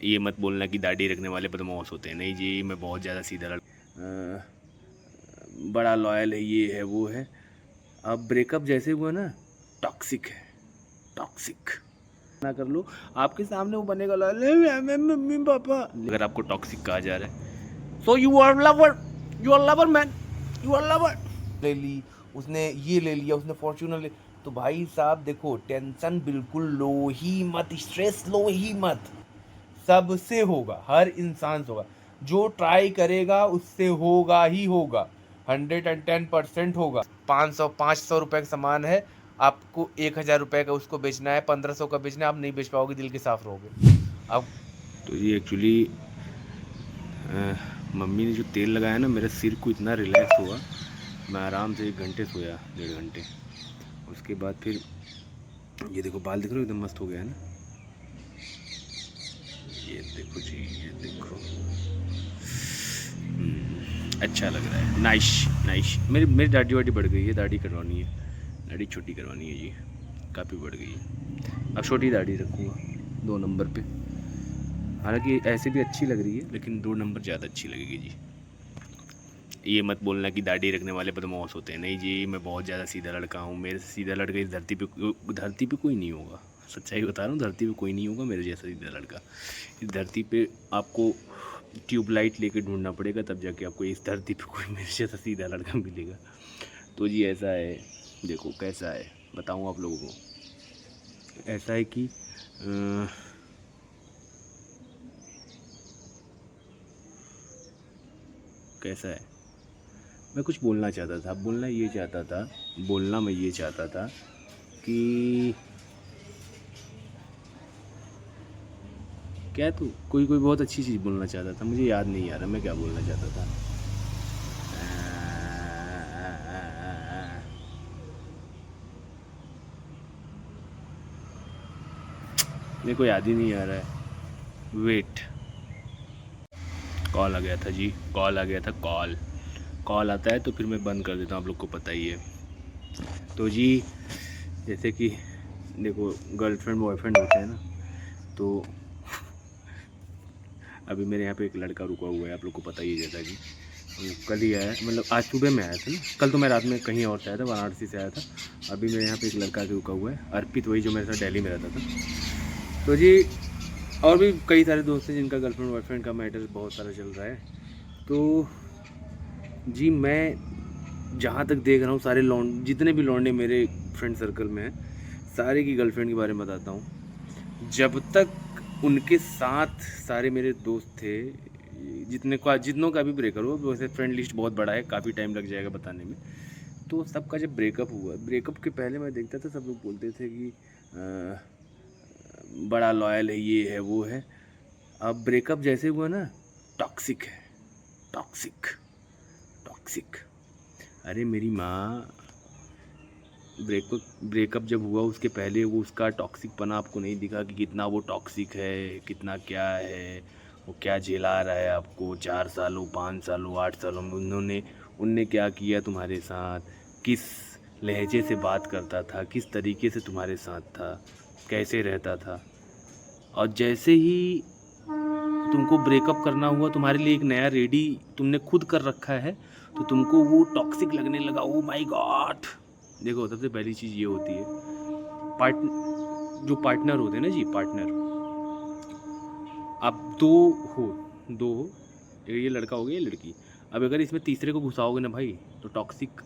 ये मत बोलना कि दाढ़ी रखने वाले बदमाश होते हैं, नहीं जी, मैं बहुत ज़्यादा सीधा बड़ा लॉयल है, ये है वो है। अब ब्रेकअप जैसे हुआ ना, टॉक्सिक है, टॉक्सिक ना कर लो, आपके सामने वो बनेगा लॉयल मम्मी पापा, अगर आपको टॉक्सिक कहा जा रहा है, so you are lover man, you are lover. ले ली उसने, ये ले लिया उसने, फॉर्च्यूनर ले, तो भाई साहब देखो, टेंशन बिल्कुल लो ही मत, स्ट्रेस लो ही मत। सबसे होगा, हर इंसान से होगा, जो ट्राई करेगा उससे होगा ही होगा, 110% होगा। 500 रुपए का सामान है, आपको 1000 रुपए का उसको बेचना है, 1500 का बेचना है, आप नहीं बेच पाओगे, दिल के साफ रहोगे अब। तो ये एक्चुअली मम्मी ने जो तेल लगाया ना, मेरे सिर को इतना रिलैक्स हुआ, मैं आराम से 1 घंटे सोया, 1.5 घंटे। उसके बाद फिर ये देखो बाल दिख रहे हो, एकदम मस्त हो गया है ना, ये देखो जी, ये देखो, अच्छा लग रहा है, नाइस नाइस। मेरी दाढ़ी वाड़ी बढ़ गई है, दाढ़ी कटवानी है, दाढ़ी छोटी करवानी है जी, काफ़ी बढ़ गई है। अब छोटी दाढ़ी रखूँगा 2 नंबर पे, हालांकि ऐसे भी अच्छी लग रही है, लेकिन 2 नंबर ज़्यादा अच्छी लगेगी जी। ये मत बोलना कि दाढ़ी रखने वाले बदमाश होते हैं, नहीं जी, मैं बहुत ज़्यादा सीधा लड़का हूँ, मेरे से सीधा लड़का इस धरती पे कोई नहीं होगा, सच्चाई बता रहा हूँ, धरती पे कोई नहीं होगा मेरे जैसा सीधा लड़का। इस धरती पे आपको ट्यूबलाइट लेके ढूंढना पड़ेगा, तब जाके आपको इस धरती पे कोई मेरे जैसा सीधा लड़का मिलेगा। तो जी ऐसा है, देखो कैसा है बताऊँ आप लोगों को, ऐसा है कि कैसा है, मैं कुछ बोलना चाहता था, बोलना मैं ये चाहता था कि क्या, तो कोई बहुत अच्छी चीज़ बोलना चाहता था, मुझे याद नहीं आ रहा मैं क्या बोलना चाहता था। मेरे को याद ही नहीं आ रहा है, वेट, कॉल आ गया था जी, कॉल आ गया था, कॉल आता है तो फिर मैं बंद कर देता हूँ, आप लोग को पता ही है। तो जी जैसे कि देखो, गर्लफ्रेंड बॉयफ्रेंड होते हैं ना, तो अभी मेरे यहाँ पे एक लड़का रुका हुआ है, आप लोग को पता ही है, जैसा कि वो कल ही आया, मतलब आज सुबह में आया था ना, कल तो मैं रात में कहीं और से आया था, वाराणसी से आया था। अभी मेरे यहाँ पे एक लड़का के रुका हुआ है, अर्पित, वही जो मेरे साथ दिल्ली में रहता था। तो जी और भी कई सारे दोस्त हैं जिनका गर्लफ्रेंड बॉयफ्रेंड का मैटर बहुत सारा चल रहा है। तो जी मैं जहाँ तक देख रहा हूँ, सारे जितने भी लौंडे मेरे फ्रेंड सर्कल में हैं, सारे की गर्लफ्रेंड के बारे में बताता हूँ। जब तक उनके साथ सारे मेरे दोस्त थे, जितनों का भी ब्रेकअप हुआ, वैसे फ्रेंड लिस्ट बहुत बड़ा है, काफ़ी टाइम लग जाएगा बताने में। तो सबका जब ब्रेकअप हुआ, ब्रेकअप के पहले मैं देखता था सब लोग बोलते थे कि बड़ा लॉयल है, ये है वो है। अब ब्रेकअप जैसे हुआ ना, टॉक्सिक है, टॉक्सिक टॉक्सिक। अरे मेरी माँ, ब्रेकअप जब हुआ उसके पहले वो उसका टॉक्सिक पना आपको नहीं दिखा कि कितना वो टॉक्सिक है, कितना क्या है, वो क्या झेला रहा है आपको 4 सालों 5 सालों 8 सालों में, उनने क्या किया तुम्हारे साथ, किस लहजे से बात करता था, किस तरीके से तुम्हारे साथ था, कैसे रहता था। और जैसे ही तुमको ब्रेकअप करना हुआ, तुम्हारे लिए एक नया रेडी तुमने खुद कर रखा है, तो तुमको वो टॉक्सिक लगने लगा। Oh my God. देखो सबसे पहली चीज़ ये होती है, जो पार्टनर होते हैं ना जी, पार्टनर, आप दो हो, ये लड़का हो गया, ये लड़की। अब अगर इसमें तीसरे को घुसाओगे ना भाई, तो टॉक्सिक,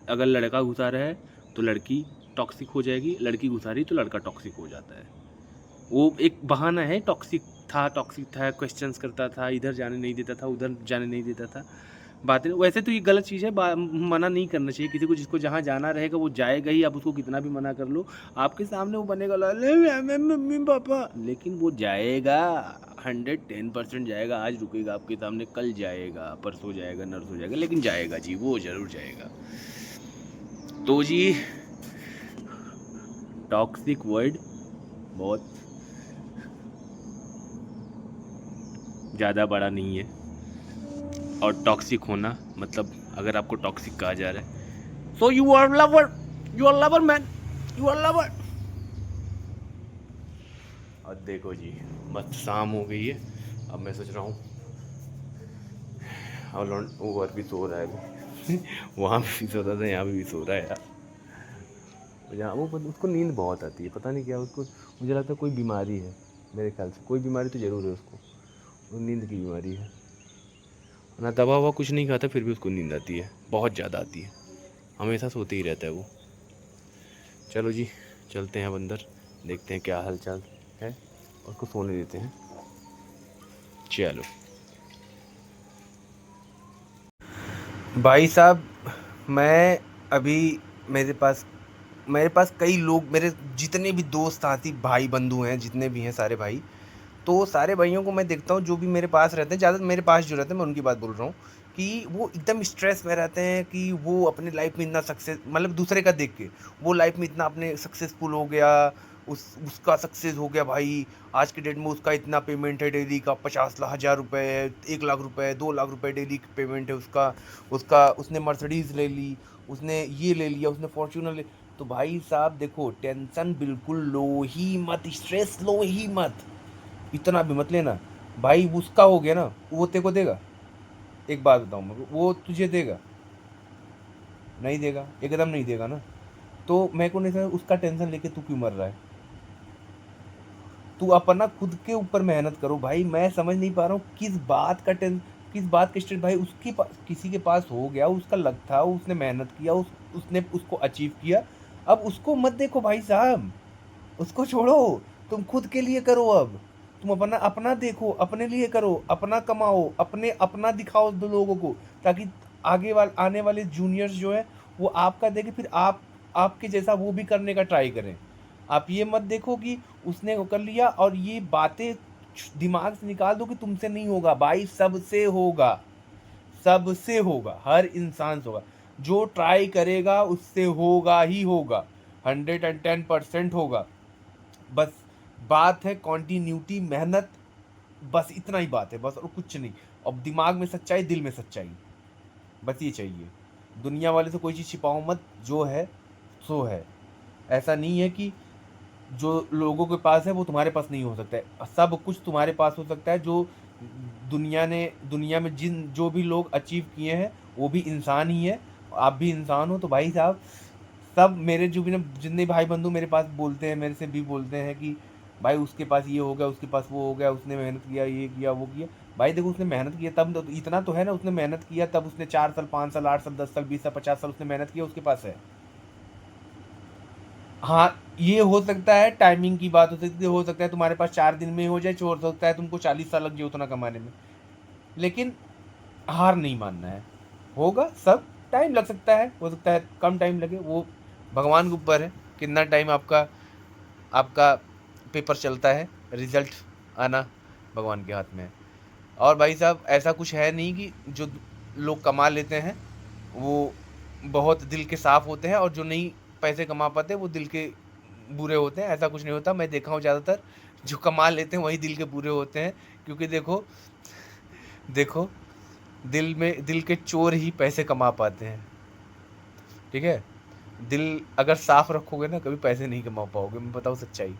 अगर लड़का घुसा रहा है तो लड़की टॉक्सिक हो जाएगी, लड़की घुसा रही तो लड़का टॉक्सिक हो जाता है। वो एक बहाना है, टॉक्सिक था, क्वेश्चंस करता था, इधर जाने नहीं देता था, उधर जाने नहीं देता था, बातें। वैसे तो ये गलत चीज़ है, मना नहीं करना चाहिए किसी को, जिसको जहाँ जाना रहेगा वो जाएगा ही, आप उसको कितना भी मना कर लो, आपके सामने वो बनेगा मम्मी पापा, लेकिन वो जाएगा, 110% जाएगा। आज रुकेगा आपके सामने, कल जाएगा, परसों जाएगा, नरसों जाएगा, लेकिन जाएगा जी, वो ज़रूर जाएगा। तो जी टॉक्सिक वर्ड बहुत ज़्यादा बड़ा नहीं है, और टॉक्सिक होना मतलब, अगर आपको टॉक्सिक कहा जा रहा है, so you are lover man, you are lover. और और देखो जी, मस्त शाम हो गई है। अब मैं सोच रहा हूँ, और वो भी सो रहा है वो वहाँ पे भी सो रहा था, यहाँ पे भी सो रहा है यार। यहाँ वो उसको नींद बहुत आती है, पता नहीं क्या उसको। मुझे लगता है कोई बीमारी है, मेरे ख्याल से कोई बीमारी तो ज़रूर है उसको, वो नींद की बीमारी है। ना दवा ववा कुछ नहीं खाता, फिर भी उसको नींद आती है, बहुत ज़्यादा आती है, हमेशा सोते ही रहता है वो। चलो जी, चलते हैं अब अंदर, देखते हैं क्या हाल चाल है, और उसको सोने देते हैं। चलो भाई साहब, मैं अभी मेरे पास मेरे पास कई लोग, मेरे जितने भी दोस्त साथी भाई बंधु हैं, जितने भी हैं सारे भाई, तो सारे भाइयों को मैं देखता हूँ जो भी मेरे पास रहते हैं, ज़्यादा मेरे पास जो रहते हैं मैं उनकी बात बोल रहा हूँ, कि वो एकदम स्ट्रेस में रहते हैं कि वो अपने लाइफ में इतना सक्सेस, मतलब दूसरे का देख के वो लाइफ में इतना अपने सक्सेसफुल हो गया, उसका सक्सेस हो गया भाई। आज के डेट में उसका इतना पेमेंट है डेली का, 50,000 है, 1 लाख रुपए, 2 लाख रुपए डेली पेमेंट है उसका। उसका उसने मर्सिडीज़ ले ली, उसने ये ले लिया, उसने फॉर्च्यूनर ले। तो भाई साहब देखो, टेंशन बिल्कुल लो ही मत, स्ट्रेस लो ही मत, इतना भी मत लेना। भाई उसका हो गया ना, वो तेरे को देगा? एक बात बताऊं मैं, वो तुझे देगा? नहीं देगा, एकदम नहीं देगा ना। तो मैं को नहीं समझ, उसका टेंशन लेके तू क्यों मर रहा है? तू अपना खुद के ऊपर मेहनत करो भाई। मैं समझ नहीं पा रहा हूँ किस बात का स्ट्रेस। भाई उसके पास, किसी के पास हो गया, उसका लक था, उसने मेहनत किया, उसने उसको अचीव किया। अब उसको मत देखो भाई साहब, उसको छोड़ो, तुम खुद के लिए करो। अब तुम अपना अपना देखो, अपने लिए करो, अपना कमाओ, अपना दिखाओ दो लोगों को, ताकि आने वाले जूनियर्स जो है वो आपका देखे, फिर आपके जैसा वो भी करने का ट्राई करें। आप ये मत देखो कि उसने वो कर लिया, और ये बातें दिमाग से निकाल दो कि तुमसे नहीं होगा। भाई सबसे होगा, सबसे होगा, हर इंसान से होगा। जो ट्राई करेगा उससे होगा ही होगा, 110% होगा। बस बात है कॉन्टिन्यूटी, मेहनत, बस इतना ही बात है, बस और कुछ नहीं। अब दिमाग में सच्चाई, दिल में सच्चाई, बस ये चाहिए। दुनिया वाले से कोई चीज़ छिपाओ मत, जो है सो है। ऐसा नहीं है कि जो लोगों के पास है वो तुम्हारे पास नहीं हो सकता है। सब कुछ तुम्हारे पास हो सकता है। जो दुनिया में जो भी लोग अचीव किए हैं वो भी इंसान ही है, आप भी इंसान हो। तो भाई साहब, सब मेरे जो भी ना, जितने भाई बंधु मेरे पास बोलते हैं, मेरे से भी बोलते हैं कि भाई उसके पास ये हो गया, उसके पास वो हो गया, उसने मेहनत किया, ये किया, वो किया। भाई देखो, उसने मेहनत किया तब तो, इतना तो है ना, उसने मेहनत किया तब उसने 4 साल, 5 साल, 8 साल, 10 साल, 20 साल, 50 साल उसने मेहनत किया, उसके पास है। हाँ, ये हो सकता है, टाइमिंग की बात हो सकता है तुम्हारे पास 4 दिन में हो जाए, हो सकता है तुमको 40 साल लग जाए उतना कमाने में। लेकिन हार नहीं मानना है, होगा सब। टाइम लग सकता है, हो सकता है कम टाइम लगे, वो भगवान के ऊपर है कितना टाइम आपका आपका पेपर चलता है। रिजल्ट आना भगवान के हाथ में है। और भाई साहब, ऐसा कुछ है नहीं कि जो लोग कमा लेते हैं वो बहुत दिल के साफ होते हैं, और जो नहीं पैसे कमा पाते वो दिल के बुरे होते हैं। ऐसा कुछ नहीं होता। मैं देखा हूँ ज़्यादातर जो कमा लेते हैं वही दिल के बुरे होते हैं। क्योंकि देखो देखो, दिल के चोर ही पैसे कमा पाते हैं, ठीक है? दिल अगर साफ रखोगे ना, कभी पैसे नहीं कमा पाओगे। मैं बताऊँ सच्चाई,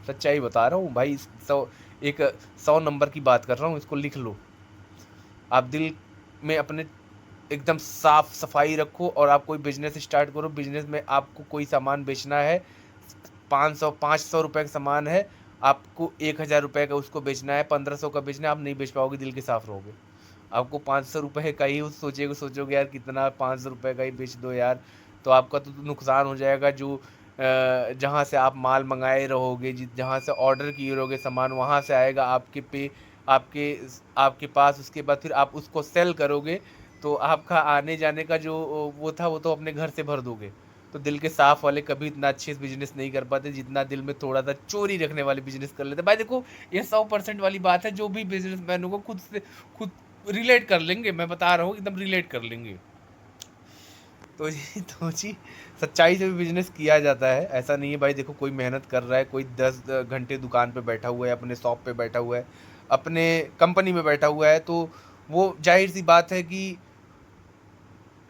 सच्चाई बता रहा हूँ भाई। एक 100 नंबर की बात कर रहा हूँ, इसको लिख लो। आप दिल में अपने एकदम साफ सफाई रखो, और आप कोई बिजनेस स्टार्ट करो। बिजनेस में आपको कोई सामान बेचना है, 500 रुपये का सामान है, आपको 1,000 रुपये का उसको बेचना है, 1500 का बेचना है, आप नहीं बेच पाओगे दिल के साफ रहोगे। आपको 500 रुपये का ही सोचोगे यार कितना, 500 रुपये का ही बेच दो यार, तो आपका तो नुकसान हो जाएगा। जो जहाँ से आप माल मंगाए रहोगे, जहाँ से ऑर्डर किए रहोगे सामान, वहाँ से आएगा आपके आपके पास। उसके बाद फिर आप उसको सेल करोगे, तो आपका आने जाने का जो वो था, वो तो अपने घर से भर दोगे। तो दिल के साफ वाले कभी इतना अच्छे से बिजनेस नहीं कर पाते, जितना दिल में थोड़ा सा चोरी रखने वाले बिजनेस कर लेते। भाई देखो, ये 100% वाली बात है। जो भी बिजनेसमैन को खुद रिलेट कर लेंगे, मैं बता रहा हूँ, एकदम रिलेट कर लेंगे। तो जी सच्चाई से भी बिजनेस किया जाता है। ऐसा नहीं है भाई। देखो, कोई मेहनत कर रहा है, कोई 10 घंटे दुकान पे बैठा हुआ है, अपने शॉप पे बैठा हुआ है, अपने कंपनी में बैठा हुआ है, तो वो जाहिर सी बात है कि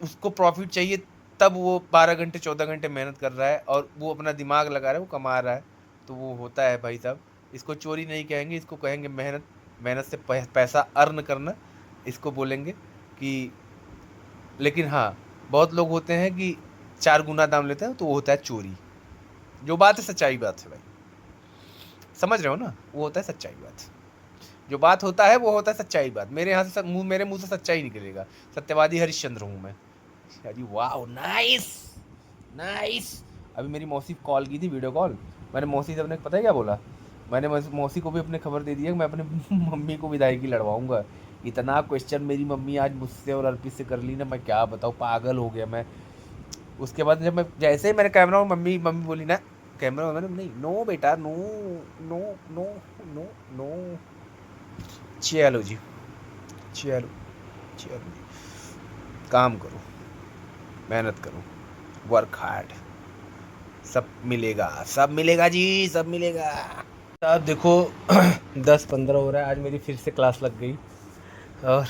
उसको प्रॉफिट चाहिए, तब वो 12 घंटे 14 घंटे मेहनत कर रहा है, और वो अपना दिमाग लगा रहा है, वो कमा रहा है। तो वो होता है भाई साहब। इसको चोरी नहीं कहेंगे, इसको कहेंगे मेहनत से पैसा अर्न करना, इसको बोलेंगे कि। लेकिन हाँ, बहुत लोग होते हैं कि 4 गुना दाम लेते हैं, तो वो होता है चोरी। जो बात है सच्चाई बात है भाई, समझ रहे हो ना, वो होता है सच्चाई बात। जो बात होता है वो होता है सच्चाई बात। मेरे यहाँ से मेरे मुंह से सच्चाई निकलेगा, सत्यवादी हरिश्चंद्र हूँ मैं। अरे वाह, नाइस नाइस। अभी मेरी मौसी कॉल की थी, वीडियो कॉल। मैंने मौसी से अपने पता है क्या बोला, मैंने मौसी को भी अपने खबर दे दी है कि मैं अपने मम्मी को विदायगी लड़वाऊंगा। इतना क्वेश्चन मेरी मम्मी आज मुझसे और अर्पित से कर ली ना, मैं क्या बताऊँ, पागल हो गया मैं। उसके बाद जब मैं जैसे ही मैंने कैमरा, मम्मी बोली ना कैमरा, मैंने नहीं, नो बेटा, no no no no no. चलो जी, चलो चलो जी, काम करो, मेहनत करो, वर्क हार्ड, सब मिलेगा, सब मिलेगा जी, सब मिलेगा। अब देखो 10-15 हो रहा है, आज मेरी फिर से क्लास लग गई और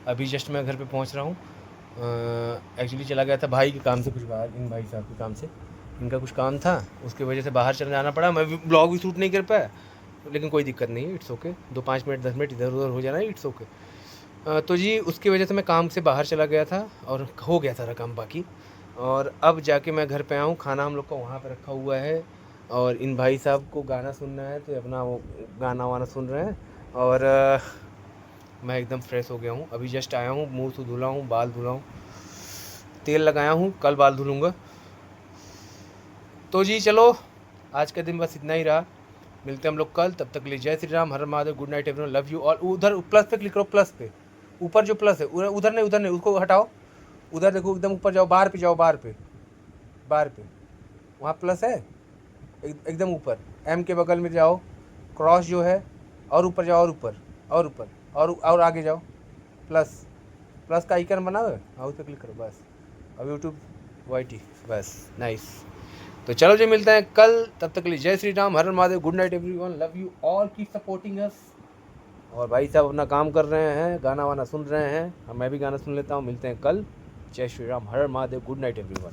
अभी जस्ट मैं घर पे पहुंच रहा हूँ। एक्चुअली चला गया था भाई के काम से, कुछ बाहर, इन भाई साहब के काम से, इनका कुछ काम था, उसकी वजह से बाहर चला जाना पड़ा। मैं ब्लॉग भी शूट नहीं कर पाया, लेकिन कोई दिक्कत नहीं है, इट्स ओके। 2-5 मिनट 10 मिनट इधर उधर हो जाना, इट्स ओके। तो जी उसकी वजह से मैं काम से बाहर चला गया था और हो गया सारा काम बाकी। और अब जाके मैं घर पे आया हूँ, खाना हम लोग का वहाँ पे रखा हुआ है और इन भाई साहब को गाना सुनना है, तो अपना वो गाना वाना सुन रहे हैं। और मैं एकदम फ्रेश हो गया हूँ, अभी जस्ट आया हूँ, मुँह से धुला हूँ, बाल धुला हूँ, तेल लगाया हूँ, कल बाल धुलूँगा। तो जी चलो, आज का दिन बस इतना ही रहा, मिलते हैं हम लोग कल। तब तक के लिए जय श्री राम, हर Mahadev, good night everyone, love you. और उधर प्लस पे क्लिक करो, प्लस पे, ऊपर जो प्लस है, उधर नहीं, उसको हटाओ, उधर देखो, एकदम ऊपर जाओ, बार पे जाओ, बार पे वहाँ प्लस है, एकदम ऊपर एम के बगल में जाओ, क्रॉस जो है, और ऊपर जाओ, और ऊपर और आगे जाओ, प्लस का आइकन बना हुआ है, हाँ उस पर क्लिक करो बस। अब यूट्यूब YT, बस नाइस। तो चलो जी, मिलते हैं कल, तब तक के लिए जय श्री राम, हर Mahadev, good night everyone, love you all, keep supporting us. और भाई साहब अपना काम कर रहे हैं, गाना वाना सुन रहे हैं, मैं भी गाना सुन लेता हूँ। मिलते हैं कल, जय श्री राम, हर महादेव, गुड नाइट एवरीवन।